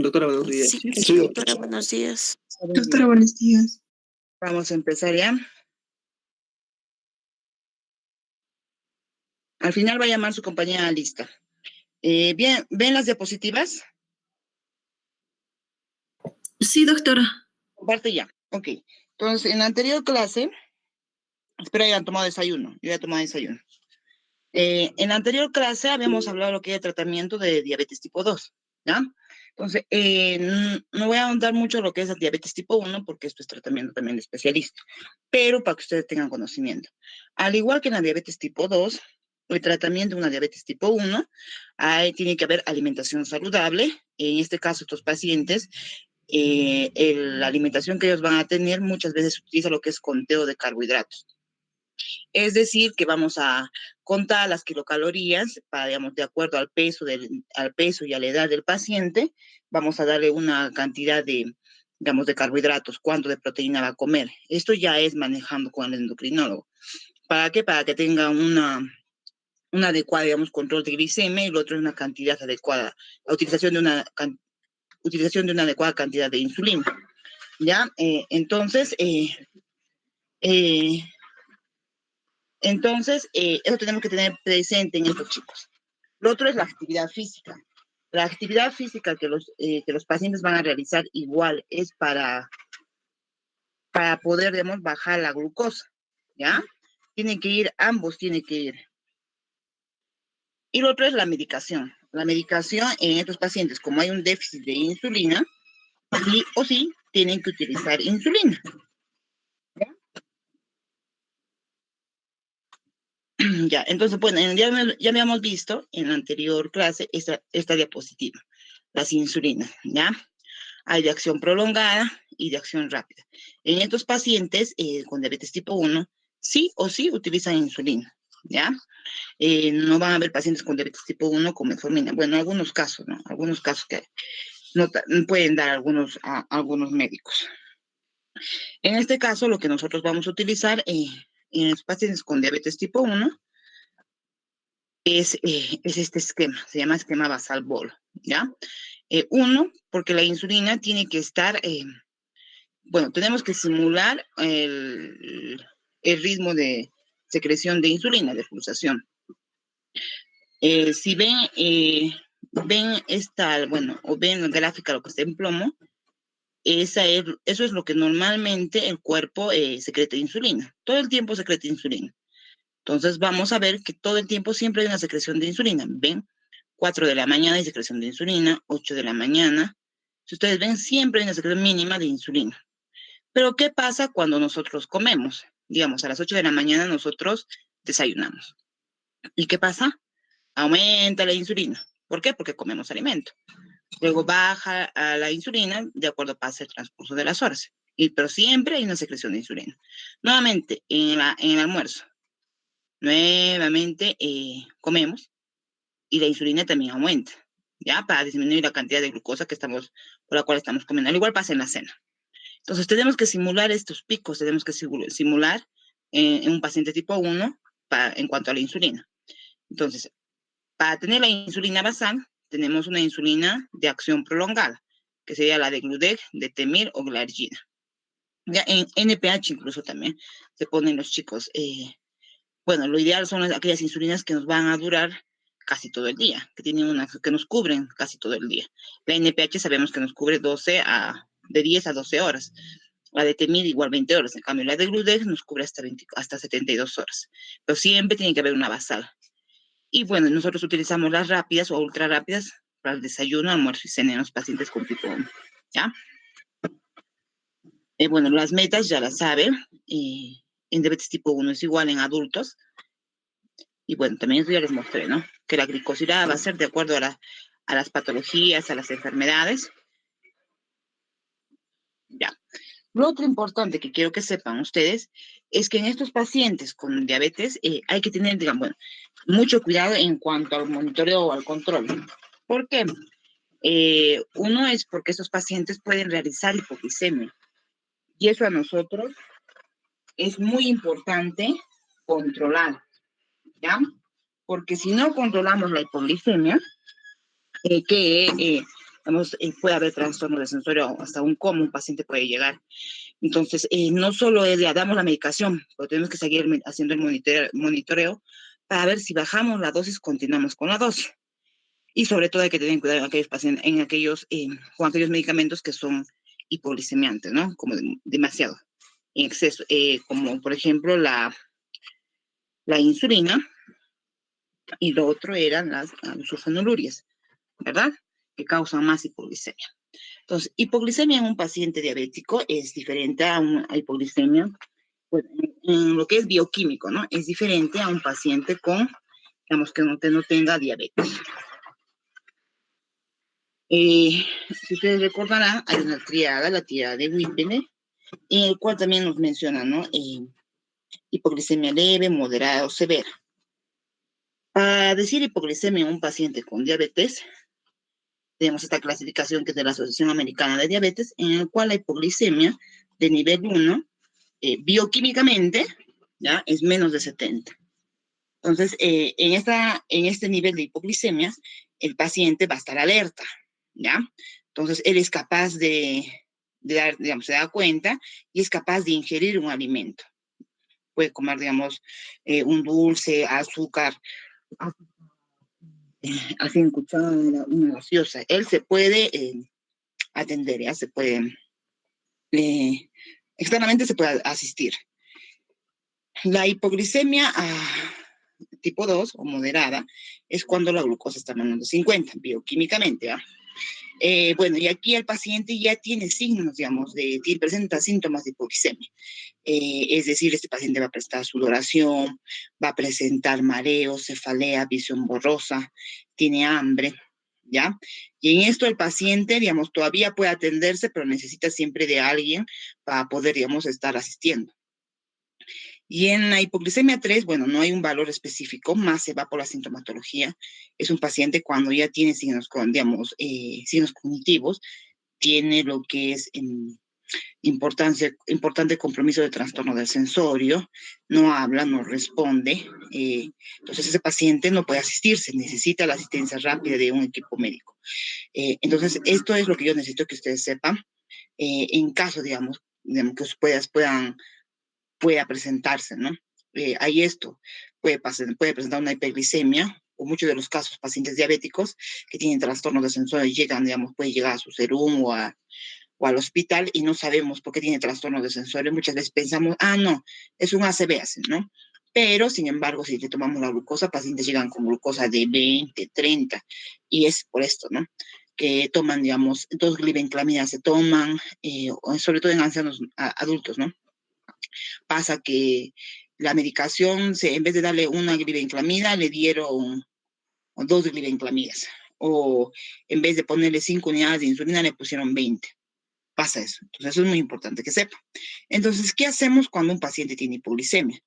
Doctora, buenos días. Sí, Sí, doctora, buenos días. Doctora, buenos días. Vamos a empezar ya. Al final va a llamar su compañera lista. Bien, ¿ven las diapositivas? Sí, doctora. Comparte ya. Ok. Entonces, en la anterior clase, espero hayan tomado desayuno. Yo ya he tomado desayuno. En la anterior clase habíamos hablado de lo que es el tratamiento de diabetes tipo 2, ¿ya? Entonces, no voy a ahondar mucho lo que es el diabetes tipo 1 porque esto es tratamiento también de especialista, pero para que ustedes tengan conocimiento. Al igual que en la diabetes tipo 2, el tratamiento de una diabetes tipo 1, tiene que haber alimentación saludable. En este caso, estos pacientes, la alimentación que ellos van a tener muchas veces utiliza lo que es conteo de carbohidratos. Es decir, que vamos a contar las kilocalorías para, digamos, de acuerdo al peso, al peso y a la edad del paciente, vamos a darle una cantidad de, digamos, de carbohidratos, cuánto de proteína va a comer. Esto ya es manejando con el endocrinólogo. ¿Para qué? Para que tenga una adecuada, digamos, control de glicemia y lo otro es una cantidad adecuada, la utilización de una adecuada cantidad de insulina. ¿Ya? Entonces, eso tenemos que tener presente en estos chicos. Lo otro es la actividad física. La actividad física que los pacientes van a realizar igual es para poder, digamos, bajar la glucosa, ¿ya? Ambos tienen que ir. Y lo otro es la medicación. La medicación en estos pacientes, como hay un déficit de insulina, sí o sí tienen que utilizar insulina. Ya, entonces, bueno, ya habíamos visto en la anterior clase esta diapositiva, las insulinas, ¿ya? Hay de acción prolongada y de acción rápida. En estos pacientes con diabetes tipo 1, sí o sí utilizan insulina, ¿ya? No van a haber pacientes con diabetes tipo 1 con metformina. Bueno, algunos casos, ¿no? Algunos casos que no pueden dar algunos médicos. En este caso, lo que nosotros vamos a utilizar en los pacientes con diabetes tipo 1 es este esquema, se llama esquema basal-bolo, ¿ya? Uno, porque la insulina tiene que estar, bueno, tenemos que simular el ritmo de secreción de insulina, de pulsación. Si ven esta, bueno, o ven la gráfica, lo que está en plomo, eso es lo que normalmente el cuerpo secreta insulina. Todo el tiempo secreta insulina. Entonces vamos a ver que todo el tiempo siempre hay una secreción de insulina. ¿Ven? 4 de la mañana hay secreción de insulina, 8 de la mañana. Si ustedes ven, siempre hay una secreción mínima de insulina. Pero ¿qué pasa cuando nosotros comemos? Digamos, a las 8 de la mañana nosotros desayunamos. ¿Y qué pasa? Aumenta la insulina. ¿Por qué? Porque comemos alimento. Luego baja a la insulina de acuerdo pasa el transcurso de las horas. Pero siempre hay una secreción de insulina. Nuevamente, en el almuerzo, nuevamente comemos y la insulina también aumenta, ¿ya? Para disminuir la cantidad de glucosa por la cual estamos comiendo. Al igual pasa en la cena. Entonces, tenemos que simular estos picos, tenemos que simular en un paciente tipo 1 en cuanto a la insulina. Entonces, para tener la insulina basal, tenemos una insulina de acción prolongada, que sería la de Gludec, de Temir o Glargina. Ya en NPH incluso también se ponen los chicos. Bueno, lo ideal son aquellas insulinas que nos van a durar casi todo el día, que nos cubren casi todo el día. La NPH sabemos que nos cubre de 10 a 12 horas. La de Temir igual 20 horas. En cambio, la de Gludec nos cubre hasta 72 horas. Pero siempre tiene que haber una basal. Y bueno, nosotros utilizamos las rápidas o ultra rápidas para el desayuno, almuerzo y cena en los pacientes con tipo 1, ¿ya? Bueno, las metas ya las saben. En diabetes tipo 1 es igual en adultos. Y bueno, también eso ya les mostré, ¿no? Que la glicosilada va a ser de acuerdo a las patologías, a las enfermedades. Ya. Lo otro importante que quiero que sepan ustedes es que en estos pacientes con diabetes hay que tener, digamos, bueno, mucho cuidado en cuanto al monitoreo o al control. ¿Por qué? Uno es porque estos pacientes pueden realizar hipoglicemia. Y eso a nosotros es muy importante controlar, ¿ya? Porque si no controlamos la hipoglicemia, puede haber trastorno de sensorio hasta un coma, un paciente puede llegar. Entonces, no solo es ya damos la medicación, pero tenemos que seguir haciendo el monitoreo para ver si bajamos la dosis, continuamos con la dosis. Y sobre todo hay que tener cuidado en aquellos pacientes, con aquellos medicamentos que son hipoglicemiantes, ¿no? Como demasiado, en exceso, como por ejemplo la insulina, y lo otro eran las sulfonulureas, ¿verdad? Que causan más hipoglicemia. Entonces, hipoglicemia en un paciente diabético es diferente a hipoglicemia, pues, en lo que es bioquímico, ¿no? Es diferente a un paciente digamos, que no tenga diabetes. Si ustedes recordarán, hay una triada, la triada de Whippene, en el cual también nos menciona, ¿no? Hipoglicemia leve, moderada o severa. Para decir hipoglicemia en un paciente con diabetes, tenemos esta clasificación que es de la Asociación Americana de Diabetes, en el cual la hipoglicemia de nivel 1, bioquímicamente, ¿ya? Es menos de 70. Entonces, en este nivel de hipoglicemia, el paciente va a estar alerta, ¿ya? Entonces, él es capaz digamos, se da cuenta y es capaz de ingerir un alimento. Puede comer, digamos, un dulce, azúcar, así en cuchara, una gaseosa. Él se puede atender, ¿ya? Externamente se puede asistir. La hipoglicemia tipo 2 o moderada es cuando la glucosa está menos de 50, bioquímicamente, ¿ya? Bueno, y aquí el paciente ya tiene signos, digamos, presenta síntomas de hipoglicemia. Es decir, este paciente va a presentar sudoración, va a presentar mareo, cefalea, visión borrosa, tiene hambre, ¿ya? Y en esto el paciente, digamos, todavía puede atenderse, pero necesita siempre de alguien para poder, digamos, estar asistiendo. Y en la hipoglicemia 3, bueno, no hay un valor específico, más se va por la sintomatología. Es un paciente cuando ya tiene signos, signos cognitivos, tiene lo que es importante compromiso de trastorno del sensorio, no habla, no responde. Entonces ese paciente no puede asistirse, necesita la asistencia rápida de un equipo médico. Entonces esto es lo que yo necesito que ustedes sepan. En caso, digamos que pueda presentarse, ¿no? Hay esto, puede presentar una hiperglicemia, o muchos de los casos, pacientes diabéticos que tienen trastornos de sensorio puede llegar a su serum o al hospital y no sabemos por qué tiene trastorno de sensorio. Muchas veces pensamos, no, es un ACV, ¿no? Pero, sin embargo, si le tomamos la glucosa, pacientes llegan con glucosa de 20, 30, y es por esto, ¿no? Que toman, digamos, 2 glibenclamidas se toman, sobre todo en ancianos adultos, ¿no? Pasa que la medicación, en vez de darle una glibenclamida, le dieron 2 glibenclamidas. O en vez de ponerle 5 unidades de insulina, le pusieron 20. Pasa eso. Entonces, eso es muy importante que sepa. Entonces, ¿qué hacemos cuando un paciente tiene hipoglicemia?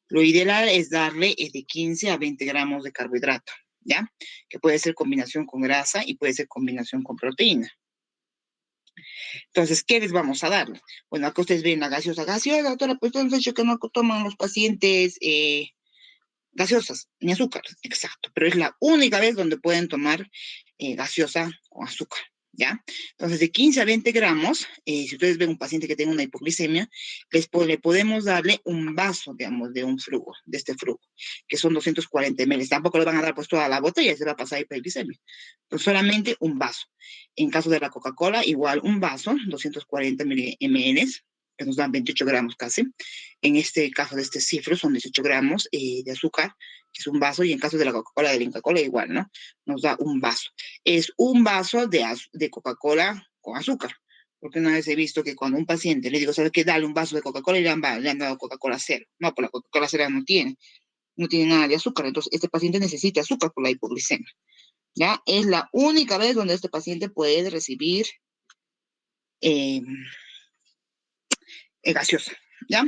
Lo ideal es darle de 15 a 20 gramos de carbohidrato, ¿ya? Que puede ser combinación con grasa y puede ser combinación con proteína. Entonces, ¿qué les vamos a dar? Bueno, acá ustedes ven la gaseosa. Gaseosa, doctora, pues entonces yo que no toman los pacientes gaseosas, ni azúcar, exacto. Pero es la única vez donde pueden tomar gaseosa con azúcar, ¿ya? Entonces, de 15 a 20 gramos, si ustedes ven un paciente que tenga una hipoglicemia, le podemos darle un vaso, digamos, de este frugo, que son 240 ml. Tampoco le van a dar pues toda la botella, se va a pasar hipoglicemia. Entonces, solamente un vaso. En caso de la Coca-Cola, igual un vaso, 240 ml, que nos dan 28 gramos casi. En este caso de este cifro son 18 gramos de azúcar, que es un vaso, y en caso de la Coca-Cola, de la Inca-Cola, igual, ¿no? Nos da un vaso. Es un vaso de Coca-Cola con azúcar. Porque una vez he visto que cuando un paciente le digo, ¿sabes qué? Dale un vaso de Coca-Cola y le han dado Coca-Cola cero. No, pues la Coca-Cola cero no tiene nada de azúcar. Entonces, este paciente necesita azúcar por la hipoglicemia. ¿Ya? Es la única vez donde este paciente puede recibir gaseosa, ¿ya?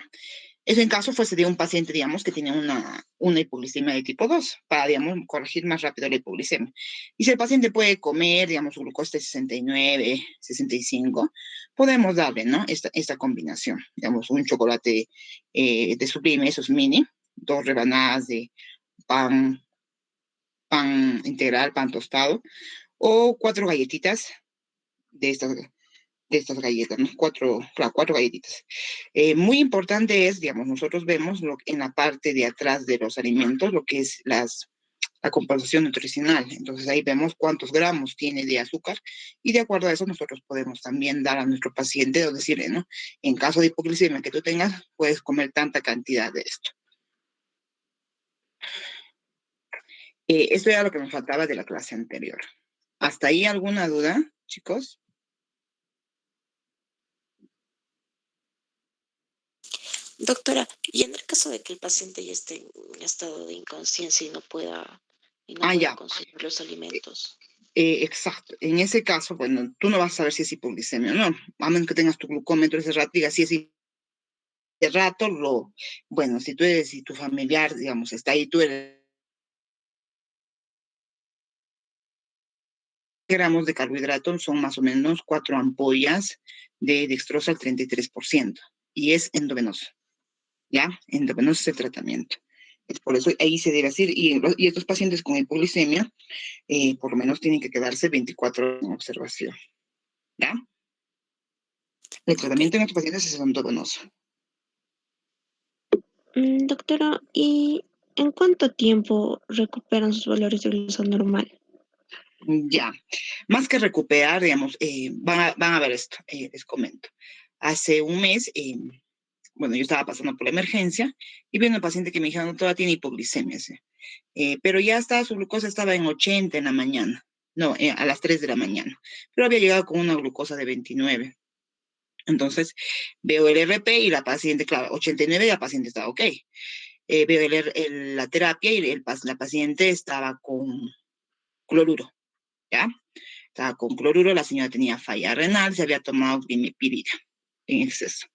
Eso en caso fuese de un paciente, digamos, que tiene una hipoglicemia de tipo 2, para, digamos, corregir más rápido la hipoglicemia. Y si el paciente puede comer, digamos, su glucosa de 69, 65, podemos darle, ¿no? Esta combinación, digamos, un chocolate de Supreme, esos mini, 2 rebanadas de pan integral, pan tostado, o 4 galletitas de estas galletas, ¿no? Claro, 4 galletitas. Muy importante es, digamos, nosotros vemos en la parte de atrás de los alimentos, lo que es la composición nutricional. Entonces ahí vemos cuántos gramos tiene de azúcar y de acuerdo a eso nosotros podemos también dar a nuestro paciente o decirle, ¿no? En caso de hipoglicemia que tú tengas, puedes comer tanta cantidad de esto. Esto era lo que me faltaba de la clase anterior. ¿Hasta ahí alguna duda, chicos? Doctora, y en el caso de que el paciente ya esté en estado de inconsciencia y no pueda Ya. consumir los alimentos. Exacto. En ese caso, bueno, tú no vas a saber si es hipoglicemia o no, a menos que tengas tu glucómetro ese rato y digas si es ese rato, bueno, si tu familiar, digamos, está ahí, tú eres gramos de carbohidratos son más o menos 4 ampollas de dextrosa al 33%, y es endovenoso, ¿ya? Endovenoso es el tratamiento. Es por eso ahí se debe hacer, y estos pacientes con hipoglicemia, por lo menos tienen que quedarse 24 horas en observación, ¿ya? El tratamiento en estos pacientes es endovenoso. Doctora, ¿y en cuánto tiempo recuperan sus valores de glucosa normal? Ya, más que recuperar, digamos, van a ver esto, les comento. Hace un mes, bueno, yo estaba pasando por la emergencia y vi a una paciente que me dijeron, doctora, tiene hipoglicemia, ¿sí? Pero ya su glucosa estaba en 80 en la mañana, no, a las 3 de la mañana, pero había llegado con una glucosa de 29. Entonces, veo el RP y la paciente, claro, 89 y la paciente estaba ok. Veo la terapia y la paciente estaba con cloruro, ¿ya? Estaba con cloruro, la señora tenía falla renal, se había tomado glimepirida en exceso.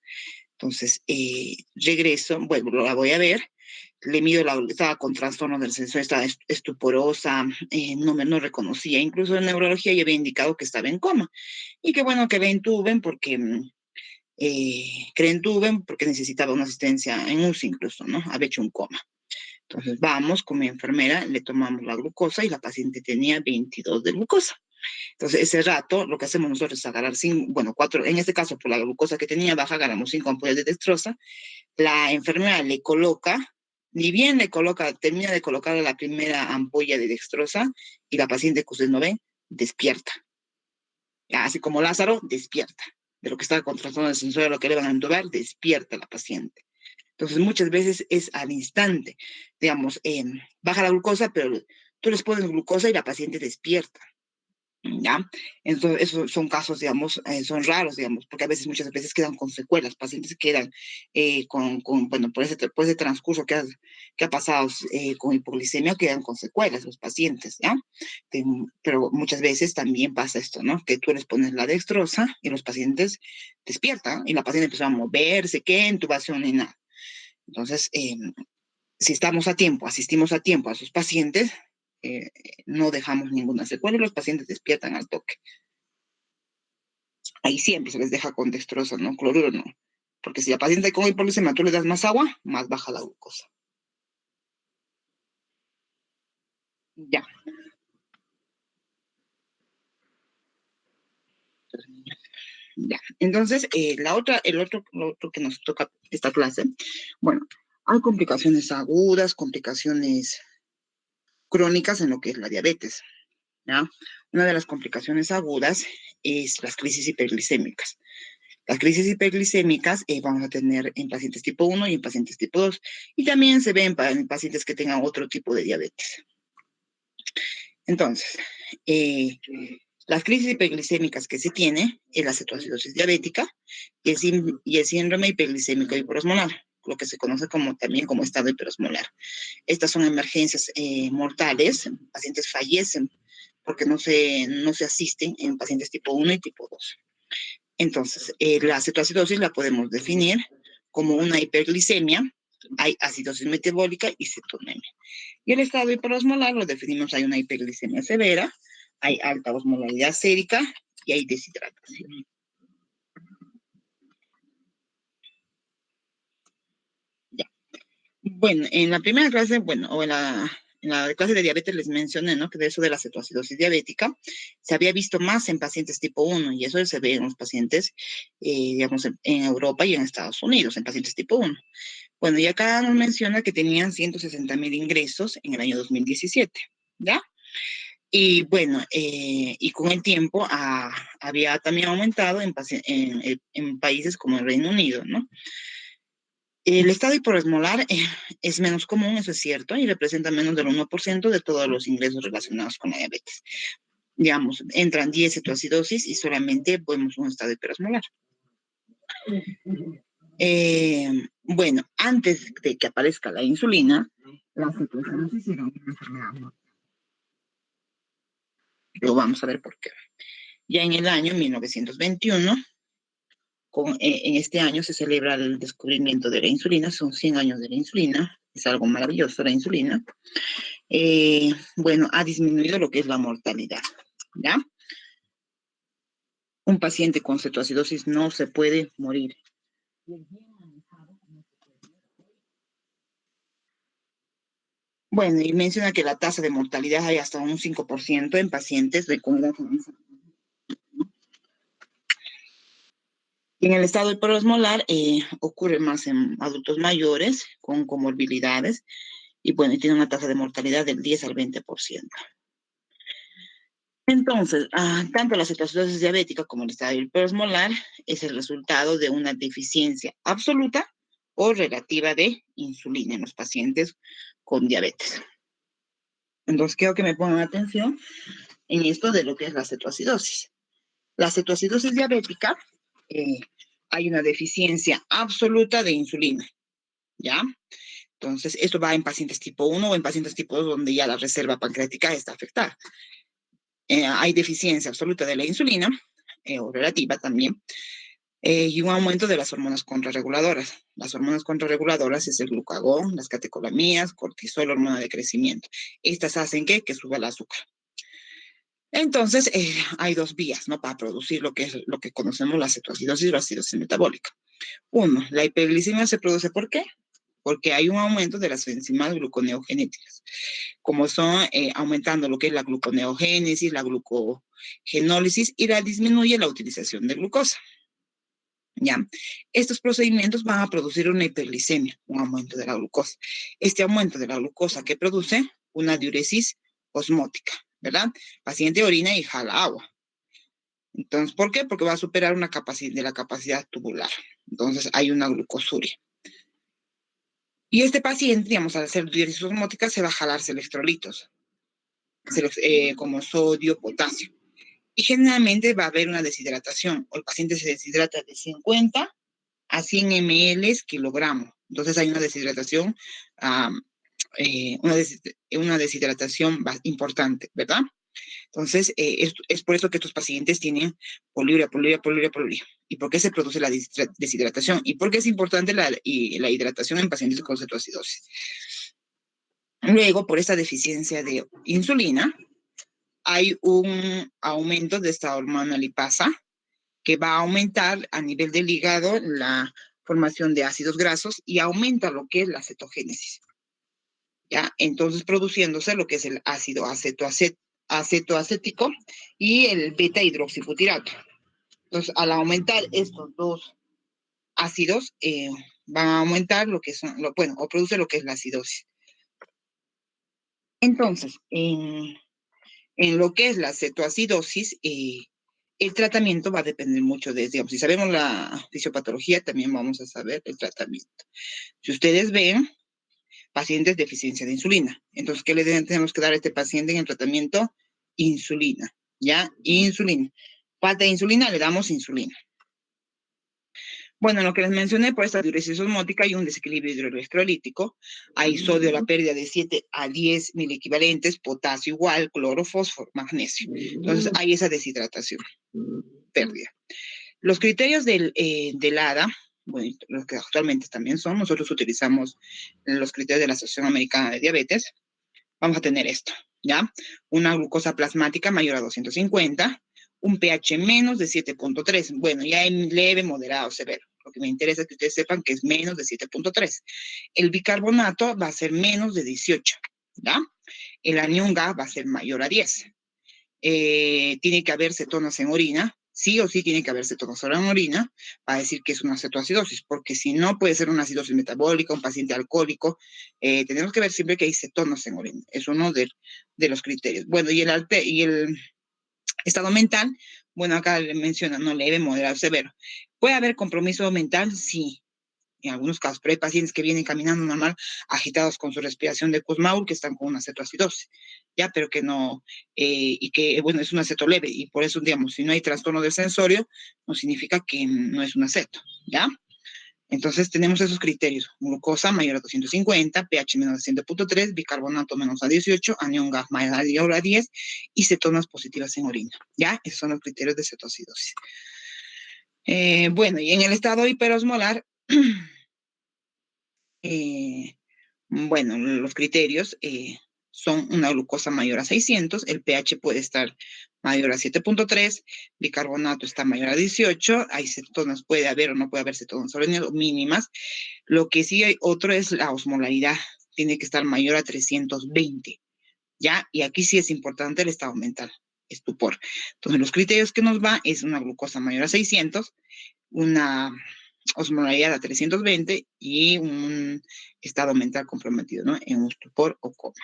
Entonces, regreso, bueno, la voy a ver, le mido, estaba con trastorno del sensor, estaba estuporosa, no reconocía, incluso en neurología ya había indicado que estaba en coma. Y qué bueno que la intuben porque, que la intuben porque necesitaba una asistencia en UCI incluso, ¿no? Había hecho un coma. Entonces vamos con mi enfermera, le tomamos la glucosa y la paciente tenía 22 de glucosa. Entonces, ese rato, lo que hacemos nosotros es agarrar 4, en este caso, por la glucosa que tenía baja, agarramos 5 ampollas de dextrosa. La enfermera le coloca, ni bien le coloca, termina de colocar la primera ampolla de dextrosa y la paciente que ustedes no ven, despierta. Ya, así como Lázaro, despierta. De lo que está con trastorno del sensor, lo que le van a entubar, despierta la paciente. Entonces, muchas veces es al instante. Digamos, baja la glucosa, pero tú les pones glucosa y la paciente despierta. ¿Ya? Entonces, esos son casos, digamos, son raros, digamos, porque a veces, muchas veces quedan con secuelas, pacientes quedan bueno, por ese transcurso que ha pasado con hipoglicemia, quedan con secuelas los pacientes, ¿ya? Pero muchas veces también pasa esto, ¿no? Que tú les pones la dextrosa y los pacientes despiertan y la paciente empieza a moverse, ¿qué? Intubación ni nada. Entonces, si estamos a tiempo, asistimos a tiempo a sus pacientes, no dejamos ninguna secuela y los pacientes despiertan al toque. Ahí siempre se les deja con dextrosa, ¿no? Cloruro no. Porque si la paciente con hipoglicemia tú le das más agua, más baja la glucosa. Ya. Ya. Entonces, lo otro que nos toca esta clase, bueno, hay complicaciones agudas, complicaciones crónicas en lo que es la diabetes, ¿ya? Una de las complicaciones agudas es las crisis hiperglicémicas. Las crisis hiperglicémicas vamos a tener en pacientes tipo 1 y en pacientes tipo 2. Y también se ven en pacientes que tengan otro tipo de diabetes. Entonces, las crisis hiperglicémicas que se tiene es la cetoacidosis diabética y el síndrome hiperglicémico hiperosmolar, lo que se conoce también como estado hiperosmolar. Estas son emergencias mortales, pacientes fallecen porque no se asisten en pacientes tipo 1 y tipo 2. Entonces, la cetoacidosis la podemos definir como una hiperglicemia, hay acidosis metabólica y cetonemia. Y el estado hiperosmolar lo definimos, hay una hiperglicemia severa, hay alta osmolaridad sérica y hay deshidratación. Ya. Bueno, en la primera clase, bueno, o en la en la clase de diabetes les mencioné, ¿no? Que de eso de la cetoacidosis diabética se había visto más en pacientes tipo 1 y eso se ve en los pacientes, digamos, en Europa y en Estados Unidos, en pacientes tipo 1. Bueno, y acá nos menciona que tenían 160,000 ingresos en el año 2017, ¿ya? Y bueno, y con el tiempo había también aumentado en países como el Reino Unido, ¿no? El estado hiperosmolar es menos común, eso es cierto, y representa menos del 1% de todos los ingresos relacionados con la diabetes. Digamos, entran 10 cetoacidosis y solamente vemos un estado hiperosmolar. Bueno, antes de que aparezca la insulina, la cetoacidosis era una enfermedad, ¿no? Lo vamos a ver por qué. Ya en el año 1921, en este año se celebra el descubrimiento de la insulina, son 100 años de la insulina, es algo maravilloso la insulina. Bueno, ha disminuido lo que es la mortalidad, ¿ya? Un paciente con cetoacidosis no se puede morir. Bueno, y menciona que la tasa de mortalidad hay hasta un 5% en pacientes con edad avanzada. En el estado hiperosmolar ocurre más en adultos mayores con comorbilidades y bueno, tiene una tasa de mortalidad del 10 al 20%. Entonces, tanto la cetoacidosis diabética como el estado hiperosmolar es el resultado de una deficiencia absoluta o relativa de insulina en los pacientes con diabetes. Entonces, quiero que me pongan atención en esto de lo que es la cetoacidosis. La cetoacidosis diabética, hay una deficiencia absoluta de insulina, ¿ya? Entonces, esto va en pacientes tipo 1 o en pacientes tipo 2 donde ya la reserva pancreática está afectada. Hay deficiencia absoluta de la insulina, o relativa también, y un aumento de las hormonas contrarreguladoras. Las hormonas contrarreguladoras es el glucagón, las catecolaminas, cortisol, hormona de crecimiento. Estas hacen que suba el azúcar. Entonces, hay dos vías, ¿no? Para producir lo que conocemos la cetoacidosis o la acidosis metabólica. Uno, la hiperglicemia se produce ¿por qué? Porque hay un aumento de las enzimas gluconeogenéticas, como son aumentando lo que es la gluconeogénesis, la glucogenólisis y disminuye la utilización de glucosa. ¿Ya? Estos procedimientos van a producir una hiperglicemia, un aumento de la glucosa. Este aumento de la glucosa que produce una diuresis osmótica, ¿verdad? Paciente orina y jala agua. Entonces, ¿por qué? Porque va a superar una capacidad de la capacidad tubular. Entonces, hay una glucosuria. Y este paciente, digamos, al hacer diuresis osmótica, se va a jalarse electrolitos, como sodio, potasio. Y generalmente va a haber una deshidratación, o el paciente se deshidrata de 50 a 100 ml kilogramo. Entonces hay una deshidratación, una deshidratación importante, ¿verdad? Entonces, es por eso que estos pacientes tienen poliuria. ¿Y por qué se produce la deshidratación? ¿Y por qué es importante la hidratación en pacientes con cetoacidosis? Luego, por esta deficiencia de insulina, hay un aumento de esta hormona lipasa que va a aumentar a nivel del hígado la formación de ácidos grasos y aumenta lo que es la cetogénesis. ¿Ya? Entonces, produciéndose lo que es el ácido acetoacético y el beta hidroxibutirato. Entonces, al aumentar estos dos ácidos, van a aumentar lo que son, o produce lo que es la acidosis. Entonces, en lo que es la cetoacidosis, el tratamiento va a depender mucho de, digamos, si sabemos la fisiopatología, también vamos a saber el tratamiento. Si ustedes ven, pacientes de deficiencia de insulina. Entonces, ¿qué le tenemos que dar a este paciente en el tratamiento? Insulina, ¿ya? Insulina. Falta de insulina, le damos insulina. Bueno, lo que les mencioné, por esta diuresis osmótica hay un desequilibrio hidroelectrolítico. Hay sodio a la pérdida de 7 a 10 miliequivalentes, potasio igual, cloro, fósforo, magnesio. Entonces, hay esa deshidratación, pérdida. Los criterios del ADA, bueno, los que actualmente también son, nosotros utilizamos los criterios de la Asociación Americana de Diabetes. Vamos a tener esto, ¿ya? Una glucosa plasmática mayor a 250, un pH menos de 7.3. Bueno, ya en leve, moderado, severo. Lo que me interesa es que ustedes sepan que es menos de 7.3. El bicarbonato va a ser menos de 18. ¿ya? El anión Ga va a ser mayor a 10. Tiene que haber cetonas en orina, sí o sí tiene que haber cetonas en orina para decir que es una cetoacidosis, porque si no puede ser una acidosis metabólica, un paciente alcohólico. Tenemos que ver siempre que hay cetonas en orina, es uno de los criterios. Bueno, y el estado mental, bueno, acá le menciona, no leve, moderado, severo. ¿Puede haber compromiso mental? Sí, en algunos casos, pero hay pacientes que vienen caminando normal, agitados con su respiración de Kussmaul, que están con una cetoacidosis, ya, pero que no, y que, bueno, es una ceto leve, y por eso, digamos, si no hay trastorno del sensorio, no significa que no es una ceto, ¿ya? Entonces tenemos esos criterios: glucosa mayor a 250, pH menos de 100.3, bicarbonato menos a 18, anión Ga mayor a 10 y cetonas positivas en orina, ¿ya? Esos son los criterios de cetoacidosis. Bueno, y en el estado hiperosmolar, bueno, los criterios son una glucosa mayor a 600, el pH puede estar mayor a 7.3, bicarbonato está mayor a 18, hay cetonas, puede haber o no puede haber cetonas mínimas. Lo que sí hay otro es la osmolaridad, tiene que estar mayor a 320, ¿ya? Y aquí sí es importante el estado mental, estupor. Entonces, los criterios que nos va es una glucosa mayor a 600, una osmolaridad a 320 y un estado mental comprometido, ¿no? En un estupor o coma.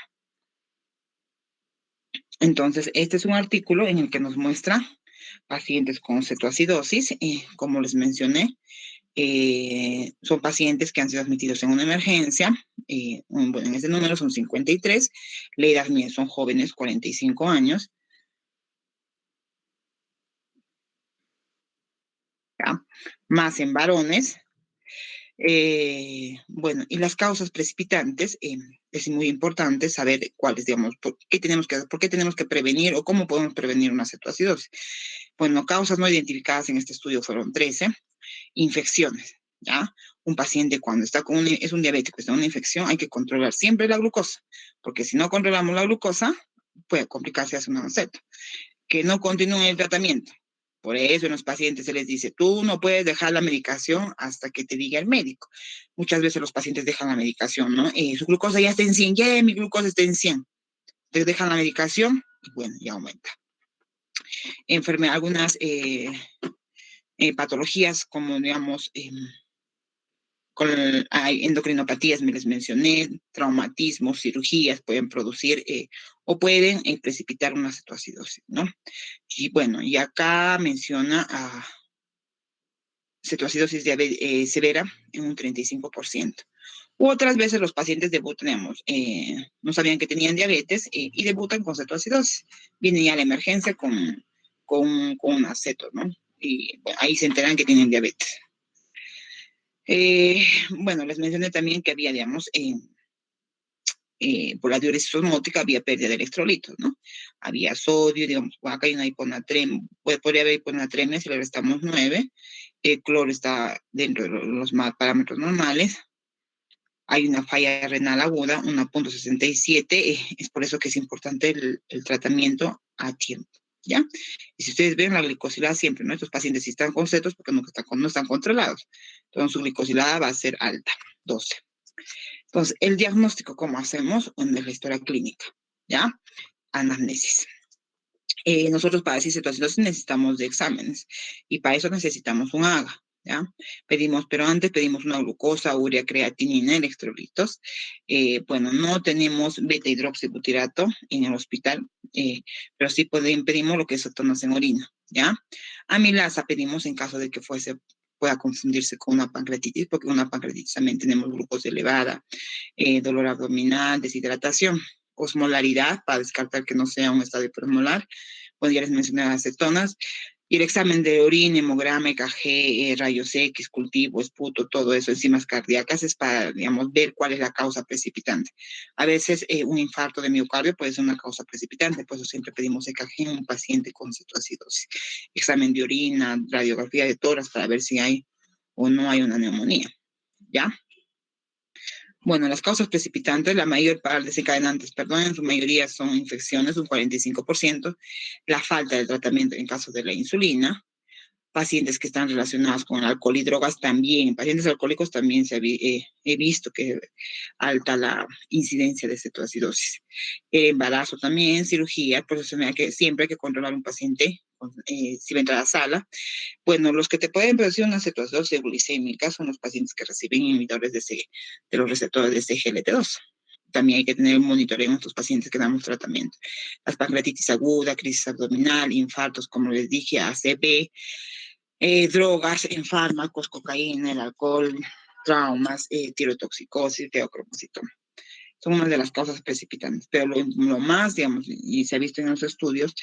Entonces, este es un artículo en el que nos muestra pacientes con cetoacidosis, como les mencioné, son pacientes que han sido admitidos en una emergencia. Bueno, en ese número son 53, la edad mía son jóvenes, 45 años. ¿Ya? Más en varones. Bueno, y las causas precipitantes, es muy importante saber cuáles, digamos, por qué tenemos que prevenir o cómo podemos prevenir una cetoacidosis. Bueno, causas no identificadas en este estudio fueron 13. Infecciones, ¿ya? Un paciente cuando está es un diabético, está con una infección, hay que controlar siempre la glucosa, porque si no controlamos la glucosa, puede complicarse hacia una ceto. Que no continúen el tratamiento. Por eso en los pacientes se les dice, tú no puedes dejar la medicación hasta que te diga el médico. Muchas veces los pacientes dejan la medicación, ¿no? Su glucosa ya está en 100, ya mi glucosa está en 100. Entonces dejan la medicación y bueno, ya aumenta. Algunas patologías como, digamos, hay endocrinopatías, me les mencioné, traumatismos, cirugías pueden producir o pueden precipitar una cetoacidosis, ¿no? Y bueno, y acá menciona a cetoacidosis severa en un 35%. U otras veces los pacientes debutan, no sabían que tenían diabetes y debutan con cetoacidosis. Vienen ya a la emergencia con una ceto, ¿no? Y bueno, ahí se enteran que tienen diabetes. Bueno, les mencioné también que había, digamos, por la diuresis osmótica había pérdida de electrolitos, ¿no? Había sodio, digamos, acá hay una hiponatremia, podría haber hiponatremia si le restamos 9, el cloro está dentro de los parámetros normales, hay una falla renal aguda, 1.67, es por eso que es importante el tratamiento a tiempo, ¿ya? Y si ustedes ven la glicosilada siempre, ¿no? Estos pacientes si están con cetos porque no están controlados, entonces su glicosilada va a ser alta, 12. Entonces, el diagnóstico, ¿cómo hacemos? En la historia clínica, ¿ya? Anamnesis. Nosotros para decir cetoacidosis necesitamos de exámenes y para eso necesitamos un AGA, ¿ya? Pero antes pedimos una glucosa, urea, creatinina, electrolitos. Bueno, no tenemos beta-hidroxibutirato en el hospital, pero sí pedimos lo que es cetonas en orina, ¿ya? Amilasa pedimos en caso de que pueda confundirse con una pancreatitis, porque en una pancreatitis también tenemos glucosa elevada, dolor abdominal, deshidratación, osmolaridad, para descartar que no sea un estado hiperosmolar. Bueno, ya les mencioné las cetonas. Y el examen de orina, hemograma, EKG, rayos X, cultivo, esputo, todo eso, enzimas cardíacas, es para, digamos, ver cuál es la causa precipitante. A veces un infarto de miocardio puede ser una causa precipitante, por eso siempre pedimos EKG en un paciente con cetoacidosis. Examen de orina, radiografía de tórax para ver si hay o no hay una neumonía, ¿ya? Bueno, las causas precipitantes, desencadenantes, perdón, en su mayoría son infecciones, un 45%, la falta de tratamiento en caso de la insulina, pacientes que están relacionados con el alcohol y drogas también. En pacientes alcohólicos también he visto que alta la incidencia de cetoacidosis. El embarazo también, cirugía, por eso que siempre hay que controlar un paciente si va a entrar a la sala. Bueno, los que te pueden producir una cetoacidosis glicémica son los pacientes que reciben inhibidores de los receptores de SGLT2. También hay que tener un monitoreo en estos pacientes que damos tratamiento. Las pancreatitis aguda, crisis abdominal, infartos, como les dije, ACV, drogas en fármacos, cocaína, el alcohol, traumas, tirotoxicosis, teocromocitoma. Son una de las causas precipitantes, pero lo más, digamos, y se ha visto en los estudios,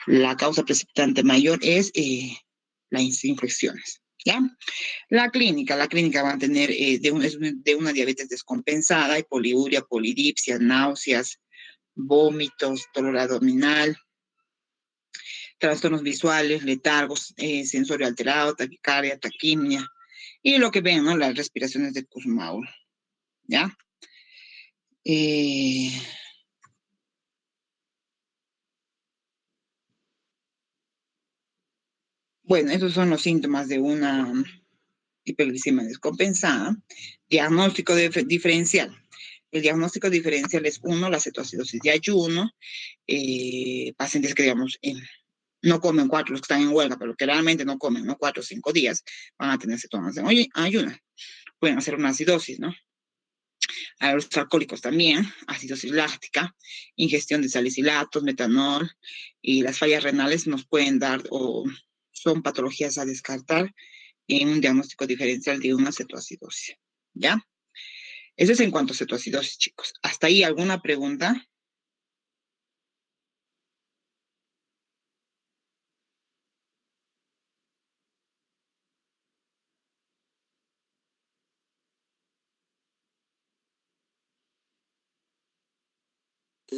la causa precipitante mayor es las infecciones, ¿ya? La clínica va a tener de una diabetes descompensada, hay poliuria, polidipsia, náuseas, vómitos, dolor abdominal, trastornos visuales, letargos, sensorio alterado, taquicardia, taquimia, y lo que ven, ¿no? Las respiraciones de Kussmaul, ¿ya? Bueno, esos son los síntomas de una hiperglicemia descompensada. Diagnóstico diferencial. El diagnóstico diferencial es la cetoacidosis de ayuno, pacientes que, digamos, no comen los que están en huelga, pero que realmente no comen, ¿no? 4 o 5 días, van a tener cetonas de ayuno. Pueden hacer una acidosis, ¿no? A los alcohólicos también, acidosis láctica, ingestión de salicilatos, metanol, y las fallas renales nos pueden dar o son patologías a descartar en un diagnóstico diferencial de una cetoacidosis, ¿ya? Eso es en cuanto a cetoacidosis, chicos. ¿Hasta ahí alguna pregunta?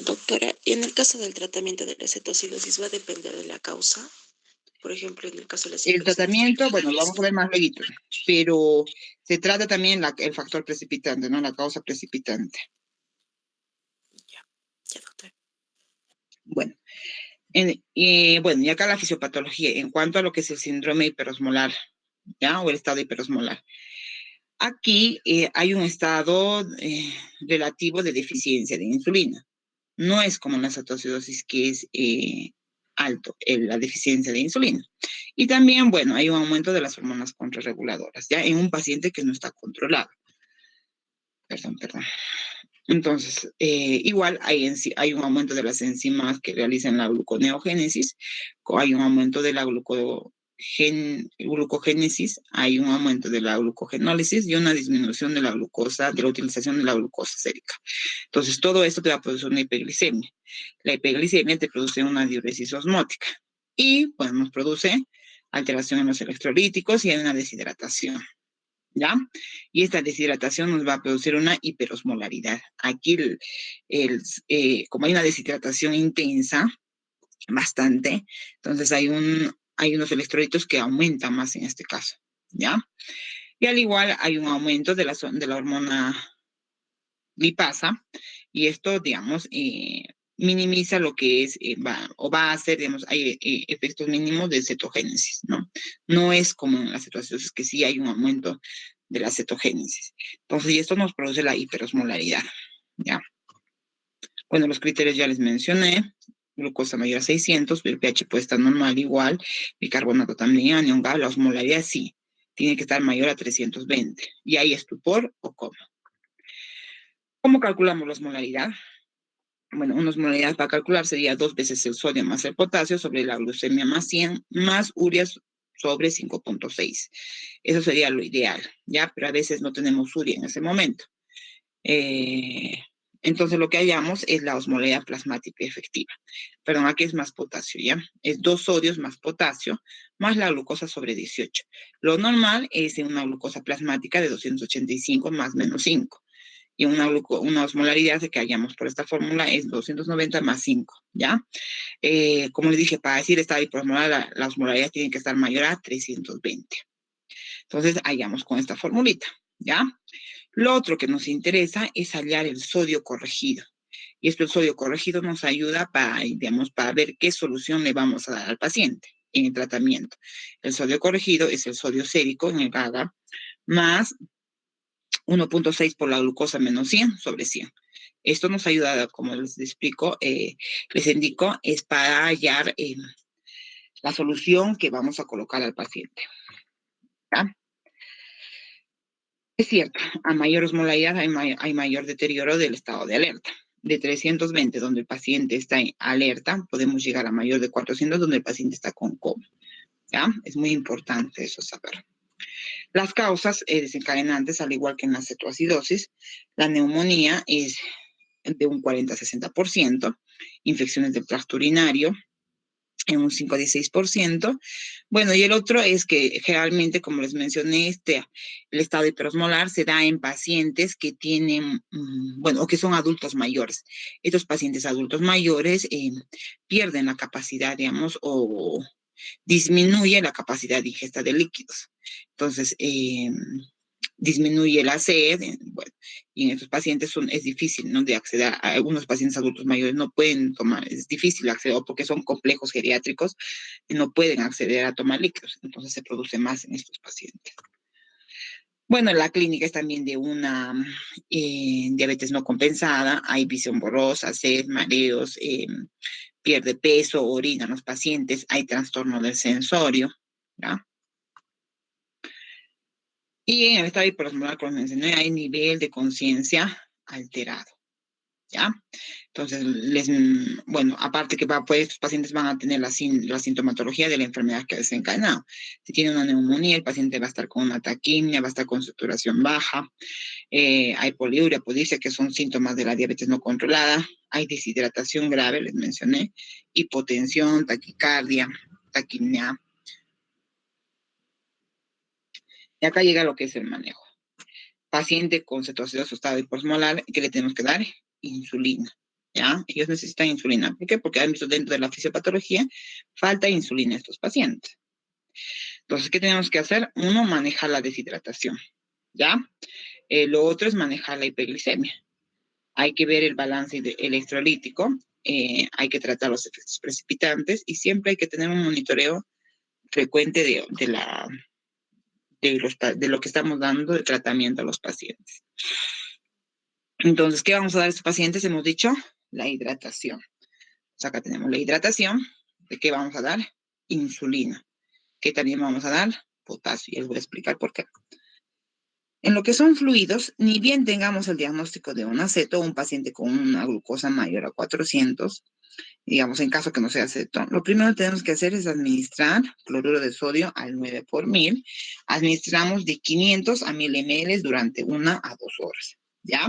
Doctora, y en el caso del tratamiento de la cetoacidosis, ¿va a depender de la causa? Por ejemplo, en el caso de la El tratamiento, bueno, lo vamos a ver más luego, pero se trata también el factor precipitante, ¿no? La causa precipitante. Ya, doctora. Bueno, y acá la fisiopatología, en cuanto a lo que es el síndrome hiperosmolar, ¿ya? O el estado hiperosmolar. Aquí hay un estado relativo de deficiencia de insulina. No es como la cetoacidosis, que es alto la deficiencia de insulina. Y también, bueno, hay un aumento de las hormonas contrarreguladoras, ya en un paciente que no está controlado. Perdón. Entonces, igual hay un aumento de las enzimas que realizan la gluconeogénesis, hay un aumento de la glucogénesis, hay un aumento de la glucogenólisis y una disminución de la glucosa, de la utilización de la glucosa sérica. Entonces, todo esto te va a producir una hiperglicemia. La hiperglicemia te produce una diuresis osmótica y, pues, nos produce alteración en los electrolíticos y hay una deshidratación, ¿ya? Y esta deshidratación nos va a producir una hiperosmolaridad. Aquí, como hay una deshidratación intensa, bastante, entonces hay unos electrolitos que aumentan más en este caso, ¿ya? Y al igual hay un aumento de la hormona lipasa, y esto, digamos, minimiza lo que es, va a hacer, digamos, hay efectos mínimos de cetogénesis, ¿no? No es como en las cetoacidosis que sí hay un aumento de la cetogénesis. Entonces, y esto nos produce la hiperosmolaridad, ¿ya? Bueno, los criterios ya les mencioné. Glucosa mayor a 600, el pH puede estar normal igual, bicarbonato también, anión GAB, la osmolaridad sí, tiene que estar mayor a 320. Y hay estupor o coma. ¿Cómo calculamos la osmolaridad? Bueno, una osmolaridad para calcular sería 2 veces el sodio más el potasio sobre la glucemia más 100 más urea sobre 5.6. Eso sería lo ideal, ¿ya? Pero a veces no tenemos urea en ese momento. Entonces lo que hallamos es la osmolaridad plasmática efectiva. Perdón, aquí es más potasio, ¿ya? Es 2 sodios más potasio más la glucosa sobre 18. Lo normal es una glucosa plasmática de 285 más menos 5. Y una osmolaridad que hallamos por esta fórmula es 290 más 5, ¿ya? Como les dije, para decir esta hiperosmolar, la osmolaridad tiene que estar mayor a 320. Entonces, hallamos con esta formulita, ¿ya? Lo otro que nos interesa es hallar el sodio corregido. Y el sodio corregido nos ayuda para ver qué solución le vamos a dar al paciente. en el tratamiento. El sodio corregido es el sodio sérico en el GAGA más 1.6 por la glucosa menos 100 sobre 100. Esto nos ayuda, como les explico, les indico, es para hallar la solución que vamos a colocar al paciente. ¿Ya? Es cierto, a mayor osmolaridad hay mayor deterioro del estado de alerta. De 320, donde el paciente está en alerta, podemos llegar a mayor de 400, donde el paciente está con coma. ¿Ya? Es muy importante eso saber. Las causas desencadenantes, al igual que en la cetoacidosis, la neumonía es de un 40-60%, infecciones del tracto urinario en un 5-16%. Bueno, y el otro es que generalmente, como les mencioné, el estado hiperosmolar se da en pacientes que tienen, bueno, o que son adultos mayores. Estos pacientes adultos mayores pierden la capacidad, digamos, o disminuye la capacidad de ingesta de líquidos. Entonces, disminuye la sed, bueno, y en estos pacientes es difícil, ¿no?, de acceder. A algunos pacientes adultos mayores no pueden tomar, es difícil acceder porque son complejos geriátricos y no pueden acceder a tomar líquidos, entonces se produce más en estos pacientes. Bueno, la clínica es también de una diabetes no compensada, hay visión borrosa, sed, mareos, pierde peso, orina en los pacientes, hay trastorno del sensorio, ¿ya? Y en el estado hiperosmolar, como mencioné, hay nivel de conciencia alterado, ¿ya? Entonces, bueno, aparte que pues, estos pacientes van a tener la sintomatología de la enfermedad que ha desencadenado. Si tiene una neumonía, el paciente va a estar con una taquimia, va a estar con saturación baja, hay poliuria, podicia, que son síntomas de la diabetes no controlada, hay deshidratación grave, les mencioné, hipotensión, taquicardia, taquimia. Y acá llega lo que es el manejo. Paciente con cetoacidosis o estado hiposmolar, ¿qué le tenemos que dar? Insulina, ¿ya? Ellos necesitan insulina. ¿Por qué? Porque han visto dentro de la fisiopatología, falta insulina a estos pacientes. Entonces, ¿qué tenemos que hacer? Uno, manejar la deshidratación, ¿ya? Lo otro es manejar la hiperglicemia. Hay que ver el balance electrolítico, hay que tratar los efectos precipitantes y siempre hay que tener un monitoreo frecuente de lo que estamos dando de tratamiento a los pacientes. Entonces, ¿qué vamos a dar a estos pacientes? Hemos dicho la hidratación. O sea, acá tenemos la hidratación. ¿De qué vamos a dar? Insulina. ¿Qué también vamos a dar? Potasio. Y les voy a explicar por qué. En lo que son fluidos, ni bien tengamos el diagnóstico de un aceto, un paciente con una glucosa mayor a 400, digamos, en caso que no sea aceto, lo primero que tenemos que hacer es administrar cloruro de sodio al 9 por 1000. Administramos de 500 a 1000 ml durante 1 a 2 horas, ¿ya?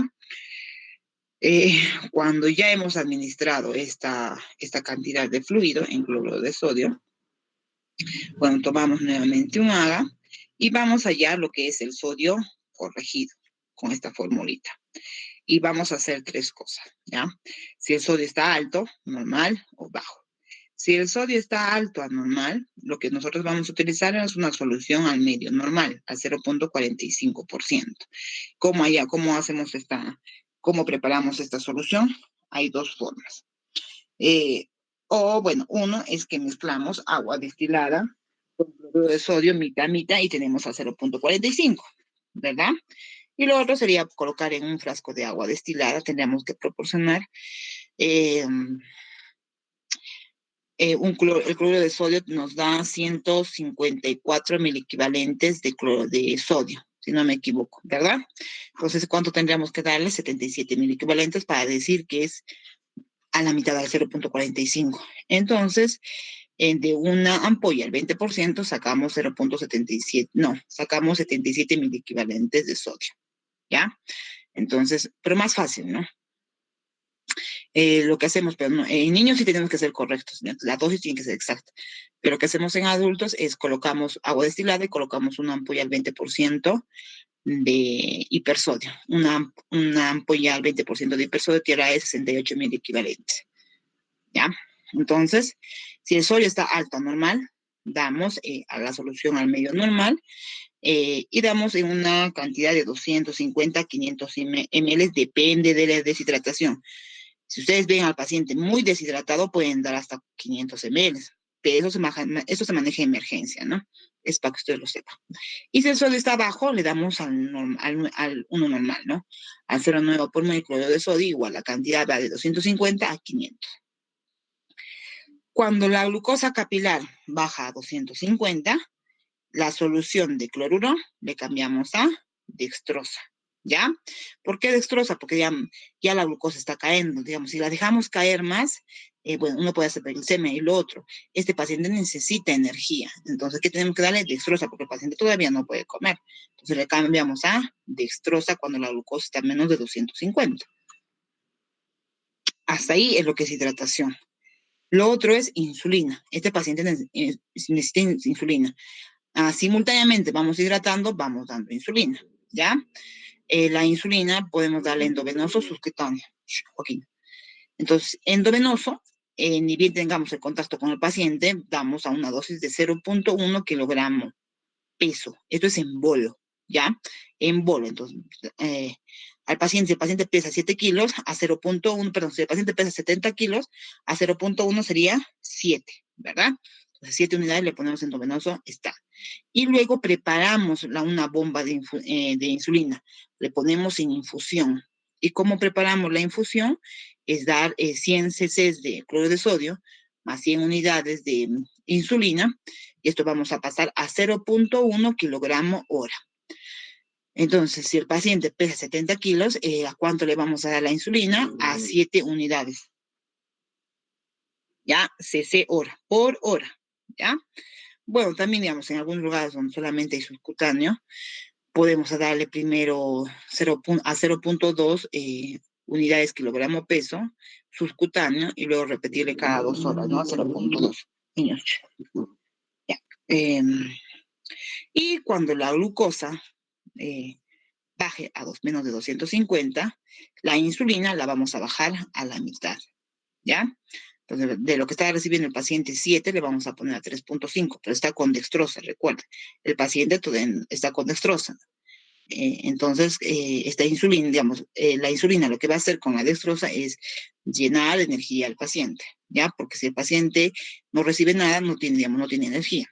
Cuando ya hemos administrado esta cantidad de fluido en cloruro de sodio, bueno, tomamos nuevamente un AGA y vamos a hallar lo que es el sodio corregido con esta formulita. Y vamos a hacer 3 cosas, ¿ya? Si el sodio está alto, normal o bajo. Si el sodio está alto a normal, lo que nosotros vamos a utilizar es una solución al medio normal, al 0.45%. ¿Cómo preparamos esta solución? Hay 2 formas. Bueno, uno es que mezclamos agua destilada con cloruro de sodio mitad y tenemos a 0.45, ¿verdad? Y lo otro sería colocar en un frasco de agua destilada, tendríamos que proporcionar el cloruro de sodio nos da 154 miliequivalentes de sodio, si no me equivoco, ¿verdad? Entonces, ¿cuánto tendríamos que darle? 77 miliequivalentes para decir que es a la mitad del 0.45. Entonces, de una ampolla, el 20%, sacamos 0.77, no, sacamos 77 miliequivalentes de sodio, ¿ya? Entonces, pero más fácil, ¿no? Lo que hacemos, pero no, en niños sí tenemos que ser correctos, ¿no? La dosis tiene que ser exacta, pero lo que hacemos en adultos es colocamos agua destilada y colocamos una ampolla al 20% de hipersodio. Una ampolla al 20% de hipersodio trae 68 mil equivalentes, ¿ya? Entonces, si el sodio está alto a normal, damos a la solución al medio normal y damos en una cantidad de 250 a 500 ml, depende de la deshidratación. Si ustedes ven al paciente muy deshidratado, pueden dar hasta 500 ml, pero eso se maneja en emergencia, ¿no? Es para que ustedes lo sepan. Y si el sodio está bajo, le damos al 1 normal, ¿no? Al 0,9 por mol de cloruro de sodio, igual la cantidad va de 250 a 500. Cuando la glucosa capilar baja a 250, la solución de cloruro le cambiamos a dextrosa, ¿ya? ¿Por qué dextrosa? Porque ya la glucosa está cayendo, digamos, si la dejamos caer más, bueno, uno puede hacer glicemia y lo otro, este paciente necesita energía, entonces, ¿qué tenemos que darle? Dextrosa, porque el paciente todavía no puede comer, entonces le cambiamos a dextrosa cuando la glucosa está menos de 250. Hasta ahí es lo que es hidratación. Lo otro es insulina. Este paciente necesita insulina. Simultáneamente vamos hidratando, vamos dando insulina, ¿ya? La insulina podemos darle endovenoso, subcutáneo. Joaquín. Entonces, endovenoso, ni bien tengamos el contacto con el paciente, damos a una dosis de 0,1 kilogramo peso. Esto es en bolo, ¿ya? En bolo. Entonces, al paciente, si el paciente pesa 7 kilos, a 0,1, perdón, si el paciente pesa 70 kilos, a 0,1 sería 7, ¿verdad? Entonces, 7 unidades le ponemos endovenoso, está. Y luego preparamos una bomba de insulina. Le ponemos en infusión. ¿Y cómo preparamos la infusión? Es dar 100 cc de cloruro de sodio más 100 unidades de insulina. Y esto vamos a pasar a 0,1 kilogramo hora. Entonces, si el paciente pesa 70 kilos, ¿a cuánto le vamos a dar la insulina? A 7 unidades. ¿Ya? cc hora, por hora. ¿Ya? Bueno, también, digamos, en algunos lugares donde solamente hay subcutáneo, podemos darle primero a 0,2 unidades kilogramo peso subcutáneo y luego repetirle cada 2 horas, ¿no? 0,2 niños. Ya. Y cuando la glucosa baje a menos de 250, la insulina la vamos a bajar a la mitad, ¿ya? Entonces, de lo que está recibiendo el paciente 7, le vamos a poner a 3,5, pero está con dextrosa, recuerda. El paciente está con dextrosa. Entonces, esta insulina, digamos, la insulina lo que va a hacer con la dextrosa es llenar de energía al paciente, ¿ya? Porque si el paciente no recibe nada, no tiene energía.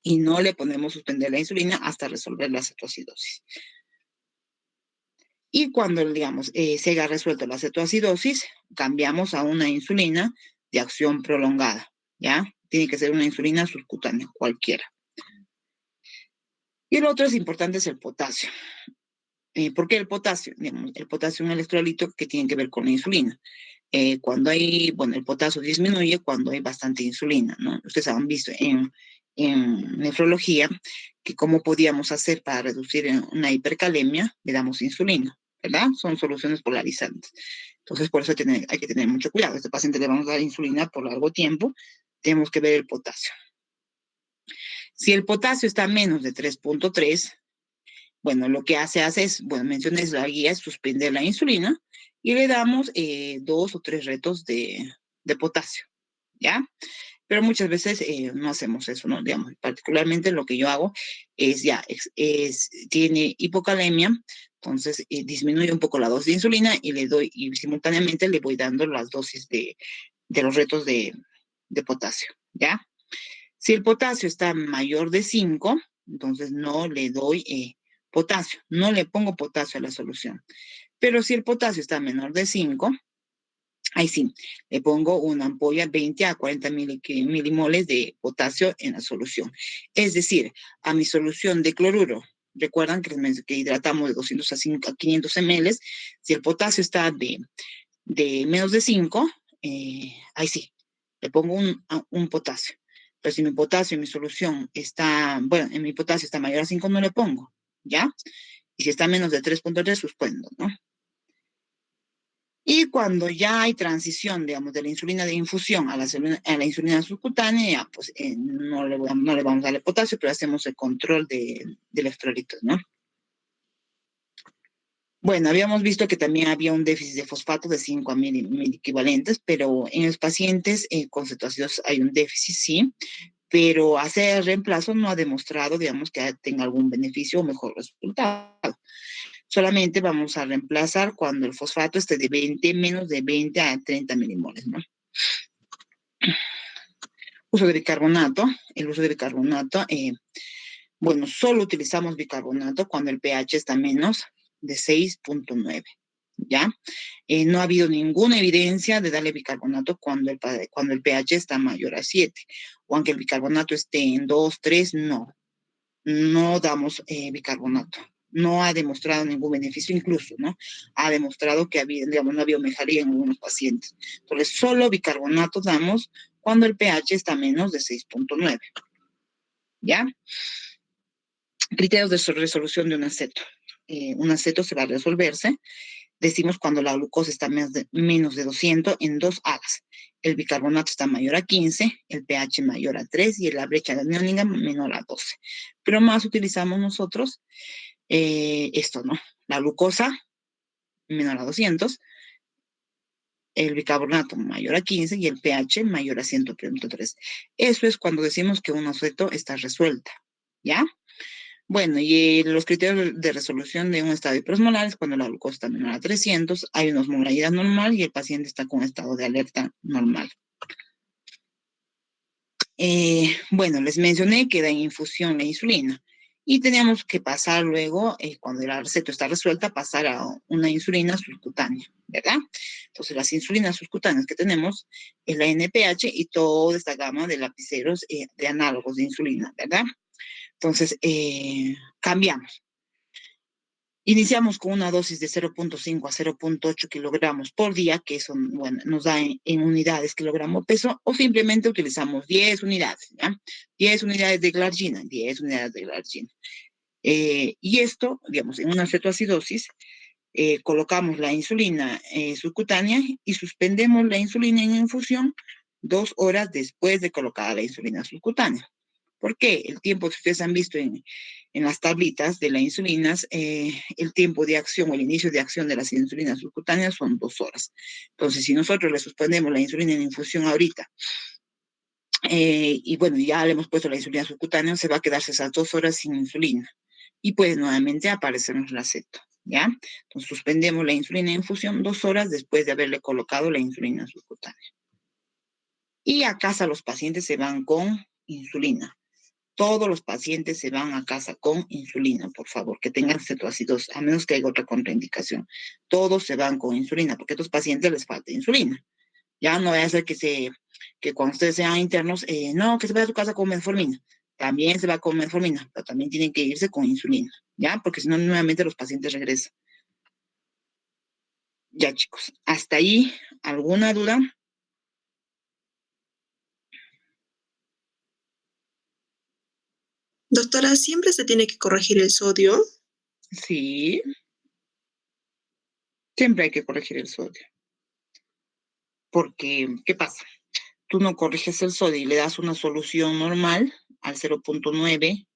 Y no le podemos suspender la insulina hasta resolver la cetoacidosis. Y cuando, digamos, se haya resuelto la cetoacidosis, cambiamos a una insulina de acción prolongada, ¿ya? Tiene que ser una insulina subcutánea, cualquiera. Y el otro es importante, es el potasio. ¿Por qué el potasio? Digamos, el potasio es un electrolito que tiene que ver con la insulina. Cuando hay, bueno, el potasio disminuye cuando hay bastante insulina, ¿no? Ustedes han visto en nefrología que cómo podíamos hacer para reducir una hipercalemia, le damos insulina, ¿verdad? Son soluciones polarizantes. Entonces, por eso hay que tener mucho cuidado. A este paciente le vamos a dar insulina por largo tiempo, tenemos que ver el potasio. Si el potasio está menos de 3,3, bueno, lo que hace es, bueno, mencioné la guía, es suspender la insulina y le damos 2 o 3 retos de potasio, ¿ya? Pero muchas veces no hacemos eso, ¿no? Digamos, particularmente lo que yo hago es tiene hipocalemia, entonces disminuye un poco la dosis de insulina y y simultáneamente le voy dando las dosis de los retos de potasio, ¿ya? Si el potasio está mayor de 5, entonces no le doy potasio, no le pongo potasio a la solución. Pero si el potasio está menor de 5, ahí sí, le pongo una ampolla 20 a 40 milimoles de potasio en la solución. Es decir, a mi solución de cloruro, recuerdan que hidratamos de 200 a 500 ml, si el potasio está de menos de 5, ahí sí, le pongo un potasio. Pero si mi potasio en mi solución está, bueno, en mi potasio está mayor a 5, no le pongo, ¿ya? Y si está menos de 3,3, suspendo, ¿no? Y cuando ya hay transición, digamos, de la insulina de infusión a la insulina subcutánea, pues no le vamos a darle potasio, pero hacemos el control de electrolitos, ¿no? Bueno, habíamos visto que también había un déficit de fosfato de 5 a 1000 equivalentes, pero en los pacientes con cetoacidosis hay un déficit, sí, pero hacer reemplazo no ha demostrado, digamos, que tenga algún beneficio o mejor resultado. Solamente vamos a reemplazar cuando el fosfato esté de menos de 20 a 30 milimoles, ¿no? Uso de bicarbonato. El uso de bicarbonato, bueno, solo utilizamos bicarbonato cuando el pH está menos de 6.9, ¿ya? No ha habido ninguna evidencia de darle bicarbonato cuando el pH está mayor a 7, o aunque el bicarbonato esté en 2, 3, no damos bicarbonato. No ha demostrado ningún beneficio, incluso, ¿no? Ha demostrado que había, digamos, no había mejoría en algunos pacientes. Entonces, solo bicarbonato damos cuando el pH está menos de 6.9, ¿ya? Criterios de resolución de un aceto. Un aceto se va a resolverse, decimos cuando la glucosa está menos de 200 en 2 agas. El bicarbonato está mayor a 15, el pH mayor a 3 y la brecha de aniónica menor a 12. Pero más utilizamos nosotros esto, ¿no? La glucosa menor a 200, el bicarbonato mayor a 15 y el pH mayor a 100.3. Eso es cuando decimos que un aceto está resuelta, ¿ya? Bueno, y los criterios de resolución de un estado hiperosmolar es cuando la glucosa está menor a 300, hay una osmolaridad normal y el paciente está con estado de alerta normal. Bueno, les mencioné que da en infusión la insulina y teníamos que pasar luego, cuando la receta está resuelta, pasar a una insulina subcutánea, ¿verdad? Entonces, las insulinas subcutáneas que tenemos es la NPH y toda esta gama de lapiceros de análogos de insulina, ¿verdad? Entonces, cambiamos. Iniciamos con una dosis de 0.5 a 0.8 kilogramos por día, que eso, bueno, nos da en unidades kilogramo peso, o simplemente utilizamos 10 unidades, ¿ya? 10 unidades de glargina, 10 unidades de glargina. Y esto, digamos, en una cetoacidosis, colocamos la insulina subcutánea y suspendemos la insulina en infusión 2 horas después de colocar la insulina subcutánea. ¿Por qué? El tiempo que ustedes han visto en las tablitas de las insulinas, el tiempo de acción o el inicio de acción de las insulinas subcutáneas son 2 horas. Entonces, si nosotros le suspendemos la insulina en infusión ahorita, y bueno, ya le hemos puesto la insulina subcutánea, se va a quedarse esas 2 horas sin insulina. Y puede nuevamente aparecernos el aceto, ¿ya? Entonces, suspendemos la insulina en infusión 2 horas después de haberle colocado la insulina subcutánea. Y a casa los pacientes se van con insulina. Todos los pacientes se van a casa con insulina, por favor, que tengan cetoacidosis, a menos que haya otra contraindicación. Todos se van con insulina, porque a estos pacientes les falta insulina. Ya no vaya a ser que cuando ustedes sean internos, no, que se vaya a su casa con metformina. También se va con metformina, pero también tienen que irse con insulina, ¿ya? Porque si no, nuevamente los pacientes regresan. Ya, chicos, hasta ahí, ¿alguna duda? Doctora, ¿siempre se tiene que corregir el sodio? Sí, siempre hay que corregir el sodio. Porque, ¿qué pasa? Tú no corriges el sodio y le das una solución normal al 0.9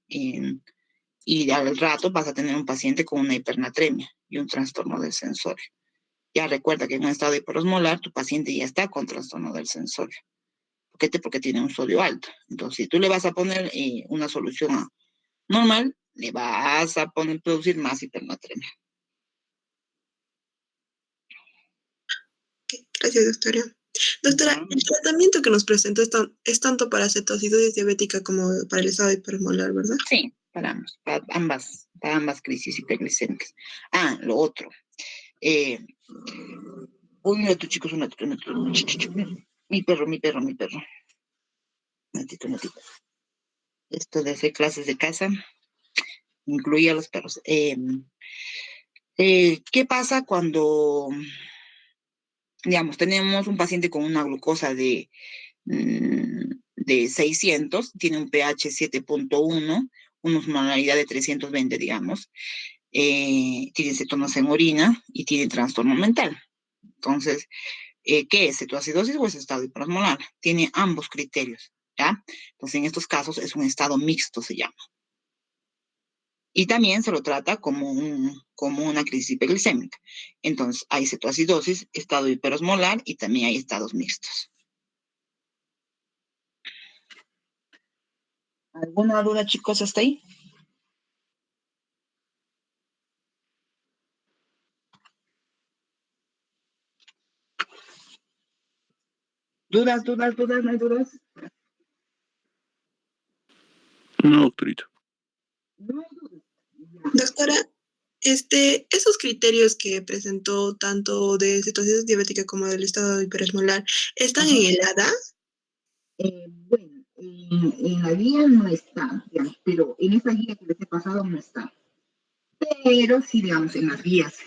y al rato vas a tener un paciente con una hipernatremia y un trastorno del sensorio. Ya recuerda que en un estado hiperosmolar tu paciente ya está con trastorno del sensorio. ¿Por qué? Porque tiene un sodio alto. Entonces, si tú le vas a poner una solución normal, le vas a producir más hipernatremia. Gracias, doctora. Doctora, el tratamiento que nos presenta es tanto para cetoacidosis diabética como para el estado hipermolar, ¿verdad? Sí, para ambas crisis hiperglicémicas. Ah, lo otro. Un minuto, chicos, un minuto. Mi perro. Un minutito. Esto de hacer clases de casa incluye a los perros. ¿Qué pasa cuando, digamos, tenemos un paciente con una glucosa de 600, tiene un pH 7.1, una osmolaridad de 320, digamos, tiene cetonas en orina y tiene trastorno mental? Entonces, ¿qué es? ¿Cetoacidosis o es estado hiperosmolar? Tiene ambos criterios, ¿ya? Entonces, en estos casos es un estado mixto, se llama. Y también se lo trata como una crisis hiperglicémica. Entonces, hay cetoacidosis, estado hiperosmolar y también hay estados mixtos. ¿Alguna duda, chicos, hasta ahí? ¿Dudas? ¿No hay dudas? No, doctorita. No hay duda. Doctora, esos criterios que presentó tanto de cetosis diabética como del estado hiperesmolar, ¿están Ajá. en el ADA? Bueno, en la guía no está, digamos, pero en esa guía que les he pasado no está. Pero sí, digamos, en las guías.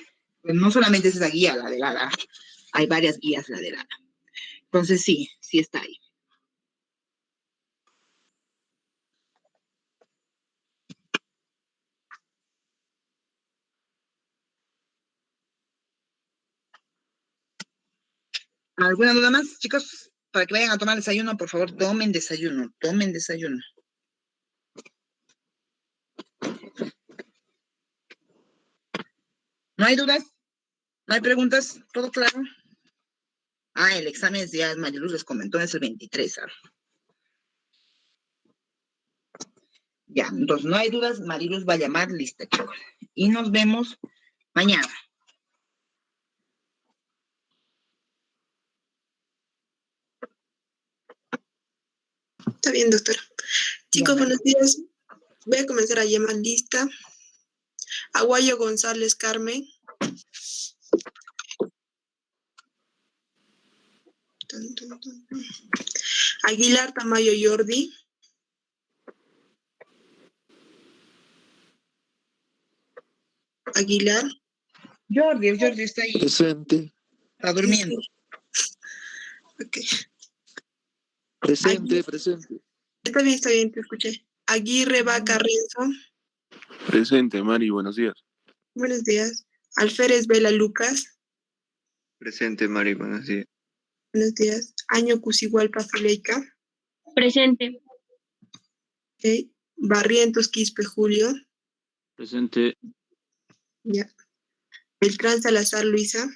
Pues no solamente es esa guía, la de ADA, hay varias guías, la de ADA. Entonces sí, sí está ahí. ¿Alguna duda más, chicos? Para que vayan a tomar desayuno, por favor, tomen desayuno, tomen desayuno. ¿No hay dudas? ¿No hay preguntas? ¿Todo claro? Ah, el examen es ya, Mariluz les comentó, es el 23. Ya, entonces no hay dudas, Mariluz va a llamar, lista, chicos. Y nos vemos mañana. Está bien, doctora. Chicos, Ya, buenos días. Voy a comenzar a llamar lista. Aguayo González Carmen. Aguilar Tamayo Jordi. Aguilar. Jordi está ahí, Presente. está durmiendo. Ok. Presente, presente. Está bien, te escuché. Aguirre Vaca Renzo. Presente, Mari, buenos días. Buenos días. Alférez Vela Lucas. Presente, Mari, buenos días. Buenos días. Año Cusigualpa Zuleika. Presente. Ok. Barrientos Quispe Julio. Presente. Ya. Beltrán Salazar Luisa.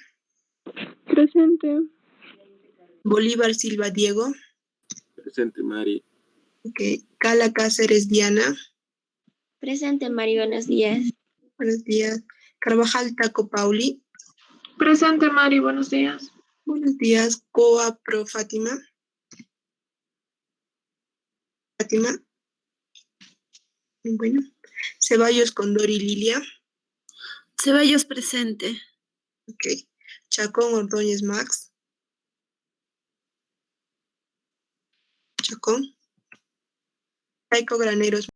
Presente. Bolívar Silva Diego. Presente, Mari. Ok. Cala Cáceres Diana. Presente, Mari, buenos días. Buenos días. Carvajal Taco Pauli. Presente, Mari, buenos días. Buenos días. Coa Pro Fátima. Fátima. Bueno. Ceballos Condori Lilia. Ceballos presente. Ok. Chacón Ordóñez Max. Chacón. Taico Graneros